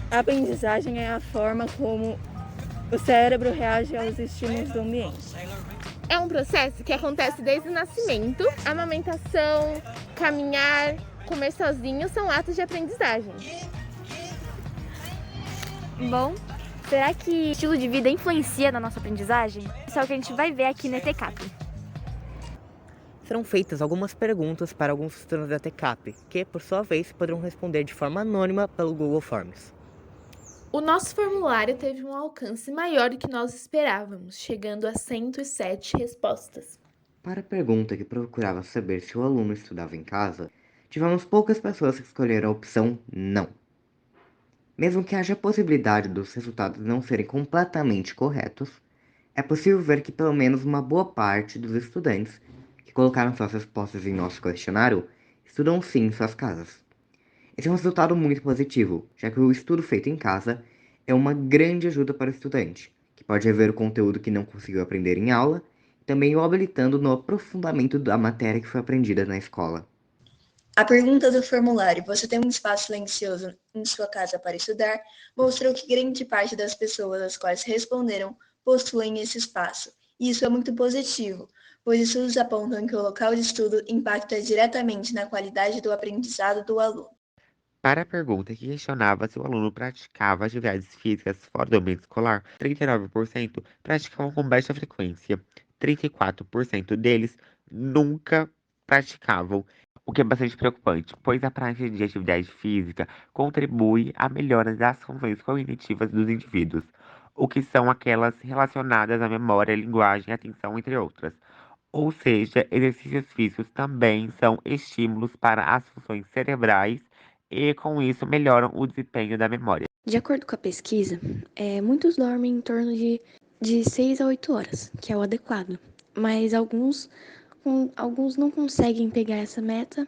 A aprendizagem é a forma como o cérebro reage aos estímulos do ambiente. É um processo que acontece desde o nascimento. Amamentação, caminhar, comer sozinho são atos de aprendizagem. Bom, será que o estilo de vida influencia na nossa aprendizagem? Isso é o que a gente vai ver aqui na ETCAP. Serão feitas algumas perguntas para alguns estudantes da TCAP, que, por sua vez, poderão responder de forma anônima pelo Google Forms. O nosso formulário teve um alcance maior do que nós esperávamos, chegando a 107 respostas. Para a pergunta que procurava saber se o aluno estudava em casa, tivemos poucas pessoas que escolheram a opção não. Mesmo que haja a possibilidade dos resultados não serem completamente corretos, é possível ver que pelo menos uma boa parte dos estudantes que colocaram suas respostas em nosso questionário estudam sim em suas casas. Esse é um resultado muito positivo, já que o estudo feito em casa é uma grande ajuda para o estudante, que pode rever o conteúdo que não conseguiu aprender em aula, e também o habilitando no aprofundamento da matéria que foi aprendida na escola. A pergunta do formulário "Você tem um espaço silencioso em sua casa para estudar?" mostrou que grande parte das pessoas às quais responderam possuem esse espaço. E isso é muito positivo, pois estudos apontam que o local de estudo impacta diretamente na qualidade do aprendizado do aluno. Para a pergunta que questionava se o aluno praticava atividades físicas fora do ambiente escolar, 39% praticavam com baixa frequência, 34% deles nunca praticavam, o que é bastante preocupante, pois a prática de atividade física contribui à melhora das funções cognitivas dos indivíduos, o que são aquelas relacionadas à memória, linguagem, atenção, entre outras. Ou seja, exercícios físicos também são estímulos para as funções cerebrais e, com isso, melhoram o desempenho da memória. De acordo com a pesquisa, muitos dormem em torno de 6 a 8 horas, que é o adequado. Mas alguns não conseguem pegar essa meta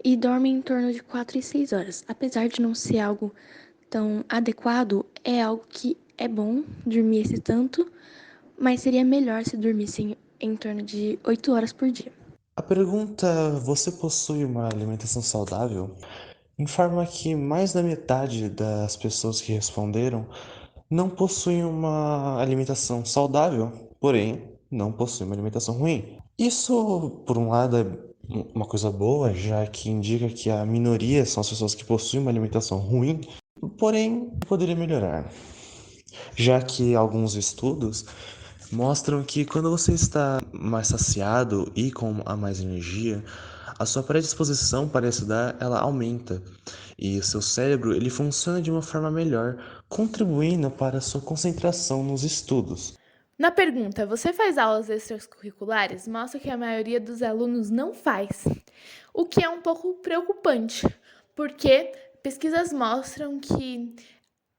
e dormem em torno de 4 e 6 horas. Apesar de não ser algo tão adequado, é algo que é bom dormir esse tanto, mas seria melhor se dormissem em torno de 8 horas por dia. A pergunta "Você possui uma alimentação saudável?" informa que mais da metade das pessoas que responderam não possuem uma alimentação saudável, porém não possuem uma alimentação ruim. Isso, por um lado, é uma coisa boa, já que indica que a minoria são as pessoas que possuem uma alimentação ruim, porém poderia melhorar, já que alguns estudos mostram que quando você está mais saciado e com a mais energia, a sua predisposição para estudar ela aumenta e o seu cérebro ele funciona de uma forma melhor, contribuindo para a sua concentração nos estudos. Na pergunta "Você faz aulas extracurriculares?" mostra que a maioria dos alunos não faz, o que é um pouco preocupante, porque pesquisas mostram que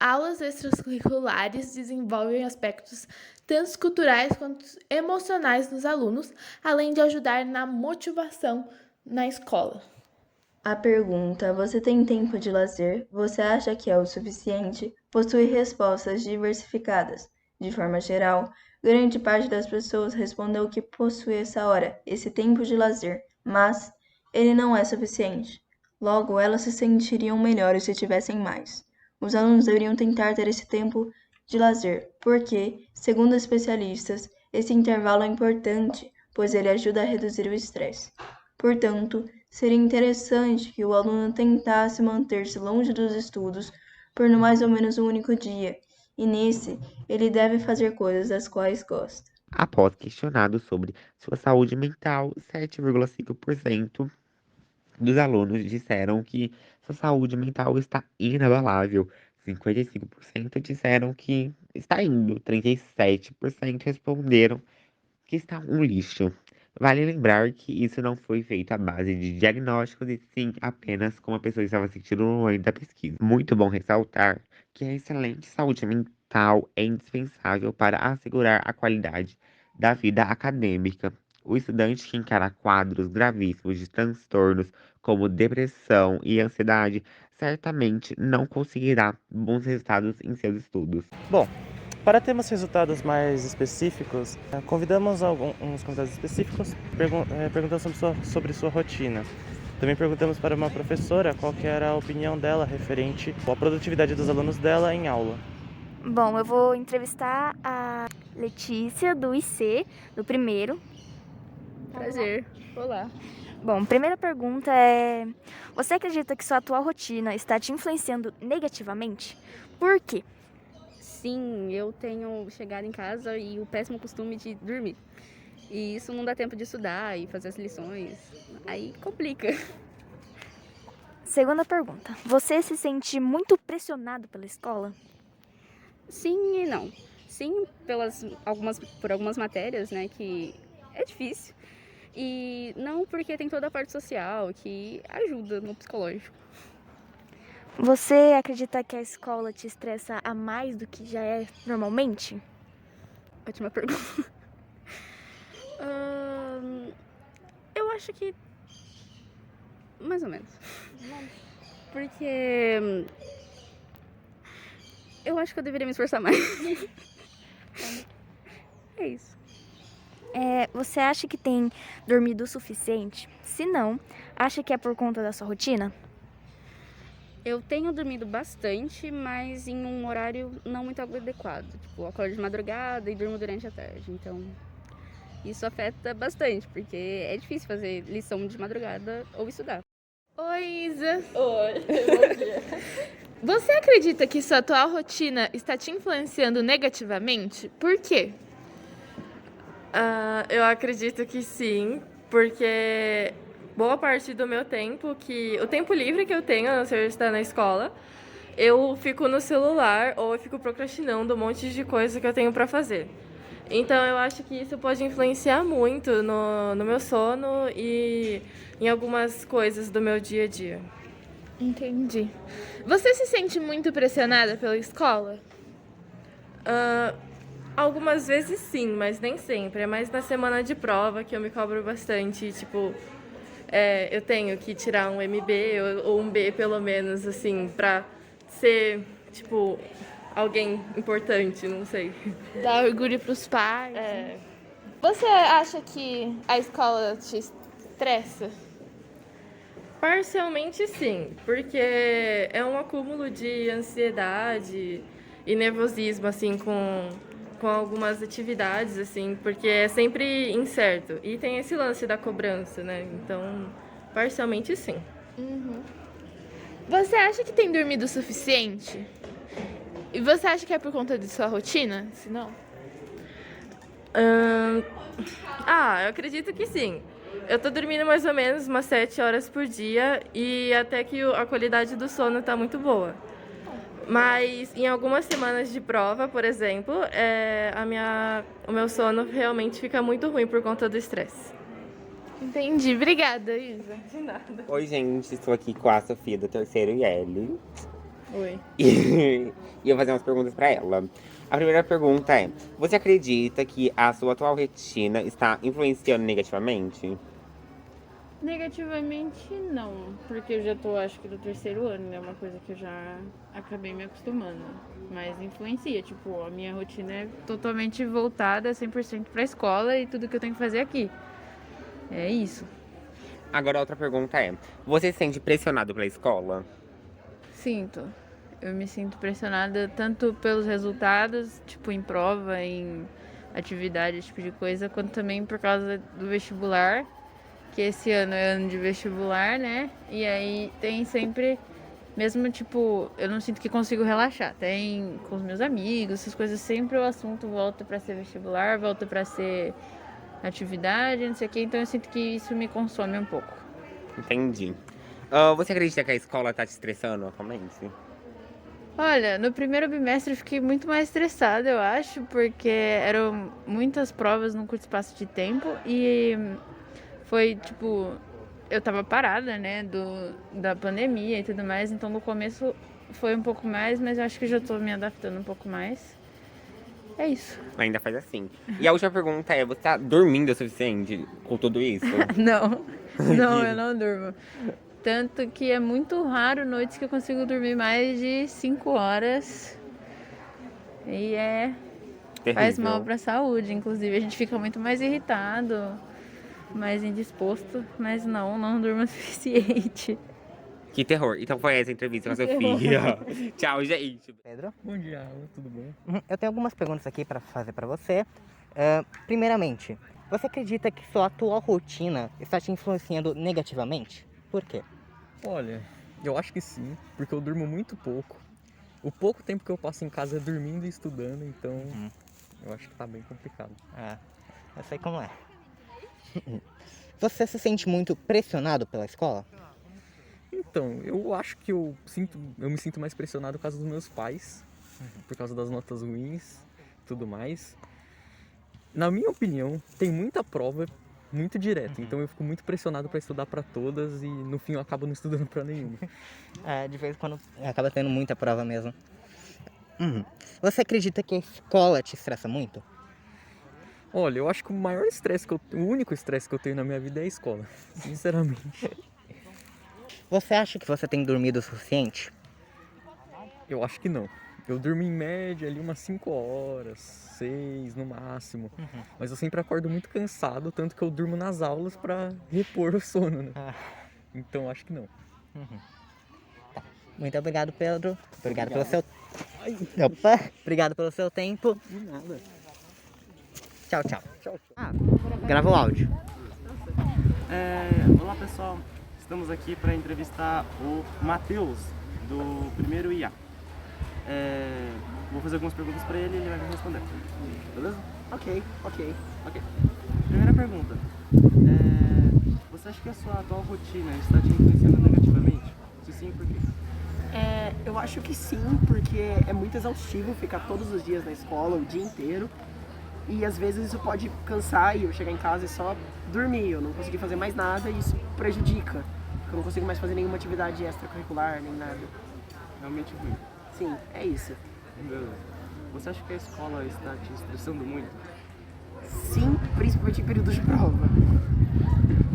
aulas extracurriculares desenvolvem aspectos tanto culturais quanto emocionais nos alunos, além de ajudar na motivação na escola. A pergunta "Você tem tempo de lazer? Você acha que é o suficiente?" possui respostas diversificadas. De forma geral, grande parte das pessoas respondeu que possui essa hora, esse tempo de lazer, mas ele não é suficiente. Logo, elas se sentiriam melhores se tivessem mais. Os alunos deveriam tentar ter esse tempo de lazer, porque, segundo especialistas, esse intervalo é importante, pois ele ajuda a reduzir o estresse. Portanto, seria interessante que o aluno tentasse manter-se longe dos estudos por no mais ou menos um único dia, e nesse, ele deve fazer coisas das quais gosta. Após questionado sobre sua saúde mental, 7,5% dos alunos disseram que sua saúde mental está inabalável. 55% disseram que está indo. 37% responderam que está um lixo. Vale lembrar que isso não foi feito à base de diagnósticos e sim apenas como a pessoa estava sentindo no momento da pesquisa. Muito bom ressaltar que a excelente saúde mental é indispensável para assegurar a qualidade da vida acadêmica. O estudante que encara quadros gravíssimos de transtornos como depressão e ansiedade certamente não conseguirá bons resultados em seus estudos. Bom, para termos resultados mais específicos, convidamos uns convidados específicos perguntando sobre sua rotina. Também perguntamos para uma professora qual que era a opinião dela referente à produtividade dos alunos dela em aula. Bom, eu vou entrevistar a Letícia, do IC, do primeiro. Prazer. Olá. Bom, primeira pergunta é: você acredita que sua atual rotina está te influenciando negativamente? Por quê? Sim, eu tenho chegado em casa e o péssimo costume de dormir. E isso não dá tempo de estudar e fazer as lições. Aí complica. Segunda pergunta: você se sente muito pressionado pela escola? Sim e não. Sim, por algumas matérias, né, que é difícil. E não porque tem toda a parte social que ajuda no psicológico. Você acredita que a escola te estressa a mais do que já é normalmente? Ótima pergunta. Eu acho que mais ou menos. Porque eu acho que eu deveria me esforçar mais. É isso. Você acha que tem dormido o suficiente? Se não, acha que é por conta da sua rotina? Eu tenho dormido bastante, mas em um horário não muito adequado. Tipo, eu acordo de madrugada e durmo durante a tarde. Então, isso afeta bastante, porque é difícil fazer lição de madrugada ou estudar. Oi, Isa. Oi, bom dia. Você acredita que sua atual rotina está te influenciando negativamente? Por quê? Eu acredito que sim, porque boa parte do meu tempo, o tempo livre que eu tenho, a não ser estar na escola, eu fico no celular ou eu fico procrastinando um monte de coisa que eu tenho para fazer. Então eu acho que isso pode influenciar muito no meu sono e em algumas coisas do meu dia a dia. Entendi. Você se sente muito pressionada pela escola? Algumas vezes sim, mas nem sempre. É mais na semana de prova que eu me cobro bastante. Tipo, eu tenho que tirar um MB ou um B, pelo menos, assim, pra ser, tipo, alguém importante, não sei. Dá orgulho pros pais. Né? Você acha que a escola te estressa? Parcialmente sim, porque é um acúmulo de ansiedade e nervosismo, assim, com algumas atividades, assim, porque é sempre incerto. E tem esse lance da cobrança, né? Então, parcialmente sim. Uhum. Você acha que tem dormido o suficiente? E você acha que é por conta de sua rotina? Se não? Eu acredito que sim. Eu tô dormindo mais ou menos umas 7 horas por dia e até que a qualidade do sono tá muito boa. Mas em algumas semanas de prova, por exemplo, o meu sono realmente fica muito ruim por conta do estresse. Entendi. Obrigada, Isa. De nada. Oi, gente, estou aqui com a Sofia do terceiro IL. Oi. E eu vou fazer umas perguntas pra ela. A primeira pergunta é: você acredita que a sua atual rotina está influenciando negativamente? Negativamente não, porque eu já tô, acho que do terceiro ano, né? Uma coisa que eu já acabei me acostumando. Mas influencia, tipo, a minha rotina é totalmente voltada 100% pra escola e tudo que eu tenho que fazer aqui. É isso. Agora a outra pergunta é: você se sente pressionado pela escola? Sinto. Eu me sinto pressionada tanto pelos resultados, tipo, em prova, em atividade, esse tipo de coisa, quanto também por causa do vestibular. Que esse ano é ano de vestibular, né? E aí tem sempre, mesmo tipo, eu não sinto que consigo relaxar. Tem com os meus amigos, essas coisas, sempre o assunto volta pra ser vestibular, volta pra ser atividade, não sei o quê. Então eu sinto que isso me consome um pouco. Entendi. Você acredita que a escola tá te estressando atualmente? Olha, no primeiro bimestre eu fiquei muito mais estressada, eu acho, porque eram muitas provas num curto espaço de tempo e foi, tipo, eu tava parada, né, da pandemia e tudo mais, então no começo foi um pouco mais, mas eu acho que já tô me adaptando um pouco mais. É isso. Ainda faz assim. E a última pergunta é: você tá dormindo o suficiente com tudo isso? Não, eu não durmo. Tanto que é muito raro noites que eu consigo dormir mais de 5 horas. E faz mal pra saúde, inclusive. A gente fica muito mais irritado. mais indisposto, mas não durmo o suficiente. Que terror. Então foi essa a entrevista com a Sofia. Tchau, gente. Pedro, Bom dia, tudo bom? eu tenho algumas perguntas aqui para fazer para você. Primeiramente, você acredita que sua atual rotina está te influenciando negativamente? Por quê? Olha, eu acho que sim, porque eu durmo muito pouco. O pouco tempo que eu passo em casa é dormindo e estudando, então eu acho que tá bem complicado. Eu sei como é. Você se sente muito pressionado pela escola? Então, eu acho que eu me sinto mais pressionado por causa dos meus pais, por causa das notas ruins, tudo mais. Na minha opinião, tem muita prova muito direto, então eu fico muito pressionado para estudar para todas e no fim eu acabo não estudando para nenhuma. De vez em quando acaba tendo muita prova mesmo. Você acredita que a escola te estressa muito? Olha, eu acho que o único estresse que eu tenho na minha vida é a escola, sinceramente. Você acha que você tem dormido o suficiente? Eu acho que não. Eu durmo em média ali umas 5 horas, 6 no máximo. Mas eu sempre acordo muito cansado, tanto que eu durmo nas aulas para repor o sono, né? Então acho que não. Tá. Muito obrigado, Pedro. Obrigado pelo seu... Opa! Obrigado pelo seu tempo. De nada. Tchau, tchau. Grava o áudio. Olá, pessoal. Estamos aqui para entrevistar o Matheus, do primeiro IA. Vou fazer algumas perguntas para ele e ele vai me responder. Beleza? Ok. Primeira pergunta. Você acha que a sua atual rotina está te influenciando negativamente? Se sim, por quê? Eu acho que sim, porque é muito exaustivo ficar todos os dias na escola, o dia inteiro. E às vezes isso pode cansar e eu chegar em casa e só dormir. Eu não conseguir fazer mais nada e isso prejudica. Eu não consigo mais fazer nenhuma atividade extracurricular, nem nada. Realmente ruim. Sim, é isso. Beleza. Você acha que a escola está te estressando muito? Sim, principalmente em períodos de prova.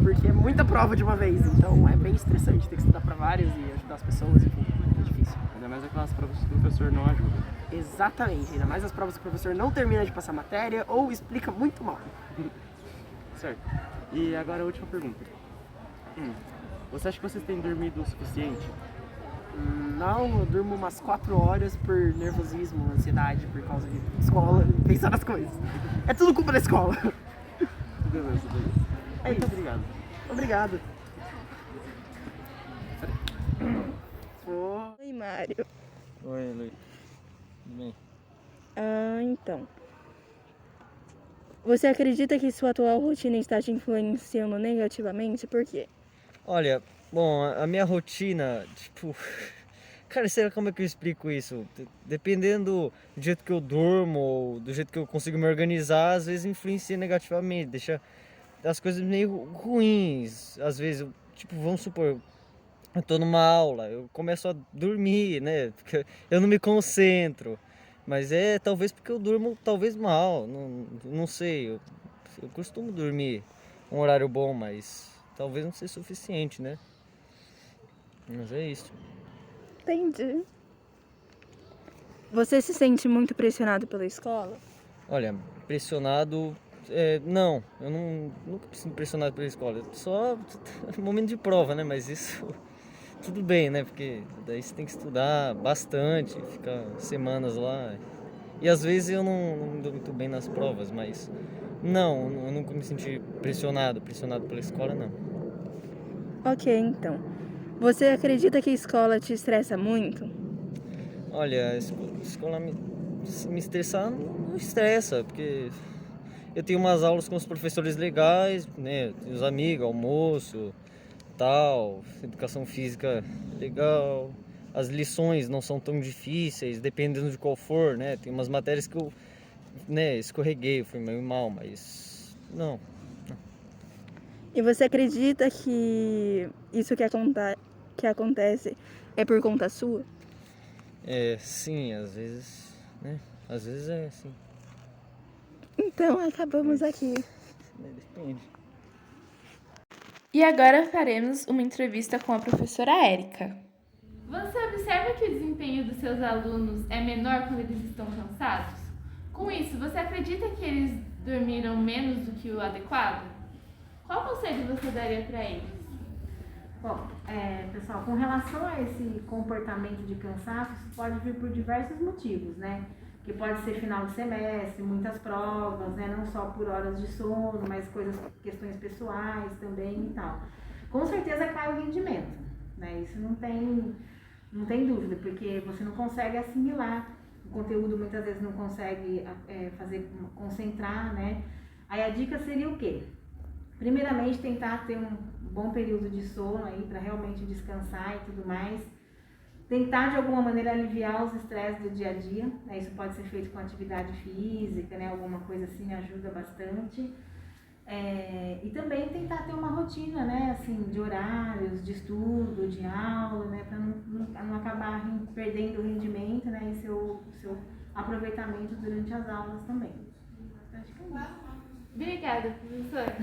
Porque é muita prova de uma vez, então é bem estressante ter que estudar para várias e ajudar as pessoas, enfim, é difícil. Ainda mais aquelas provas que o professor não ajuda. Exatamente, ainda mais as provas que o professor não termina de passar matéria ou explica muito mal. Certo. E agora a última pergunta. Você acha que você tem dormido o suficiente? Não, eu durmo umas 4 horas por nervosismo, ansiedade, por causa de escola, pensar nas coisas. É tudo culpa da escola. Beleza. É isso. Muito obrigado. Obrigado. Oi, Mário. Oi, Luiz. Tudo bem? Então. Você acredita que sua atual rotina está te influenciando negativamente? Por quê? Olha, bom, a minha rotina, tipo... Cara, sei lá como é que eu explico isso. Dependendo do jeito que eu durmo, ou do jeito que eu consigo me organizar, às vezes influencia negativamente, deixa as coisas meio ruins. Às vezes, tipo, vamos supor, eu tô numa aula, eu começo a dormir, né? Porque eu não me concentro. Mas talvez porque eu durmo talvez mal, não sei. Eu costumo dormir um horário bom, mas talvez não seja suficiente, né? Mas é isso. Entendi. Você se sente muito pressionado pela escola? Olha, pressionado... não, eu nunca me sinto pressionado pela escola. Só momento de prova, né? Mas isso... Tudo bem, né? Porque daí você tem que estudar bastante, ficar semanas lá. E às vezes eu não me dou muito bem nas provas, mas... Não, eu nunca me senti pressionado pela escola, não. Ok, então. Você acredita que a escola te estressa muito? Olha, a escola me estressar não estressa, porque eu tenho umas aulas com os professores legais, né? Os amigos, almoço, tal, educação física legal. As lições não são tão difíceis, dependendo de qual for, né? Tem umas matérias que eu, né, escorreguei, fui meio mal, mas não. E você acredita que isso que acontece é por conta sua? Sim, às vezes, né? Às vezes é assim. Então, acabamos aqui. Depende. E agora faremos uma entrevista com a professora Érica. Você observa que o desempenho dos seus alunos é menor quando eles estão cansados? Com isso, você acredita que eles dormiram menos do que o adequado? Qual conselho você daria para eles? Bom, pessoal, com relação a esse comportamento de cansaço, isso pode vir por diversos motivos, né? Que pode ser final de semestre, muitas provas, né? Não só por horas de sono, mas questões pessoais também e tal. Com certeza cai o rendimento, né? Isso não tem dúvida, porque você não consegue assimilar o conteúdo, muitas vezes não consegue concentrar, né? Aí a dica seria o quê? Primeiramente, tentar ter um bom período de sono aí para realmente descansar e tudo mais. Tentar de alguma maneira aliviar os estresses do dia a dia, né? Isso pode ser feito com atividade física, né? Alguma coisa assim ajuda bastante. E também tentar ter uma rotina, né? Assim, de horários, de estudo, de aula, né? Para não acabar perdendo o rendimento, né? E seu aproveitamento durante as aulas também. Acho que é isso. Obrigada, professora.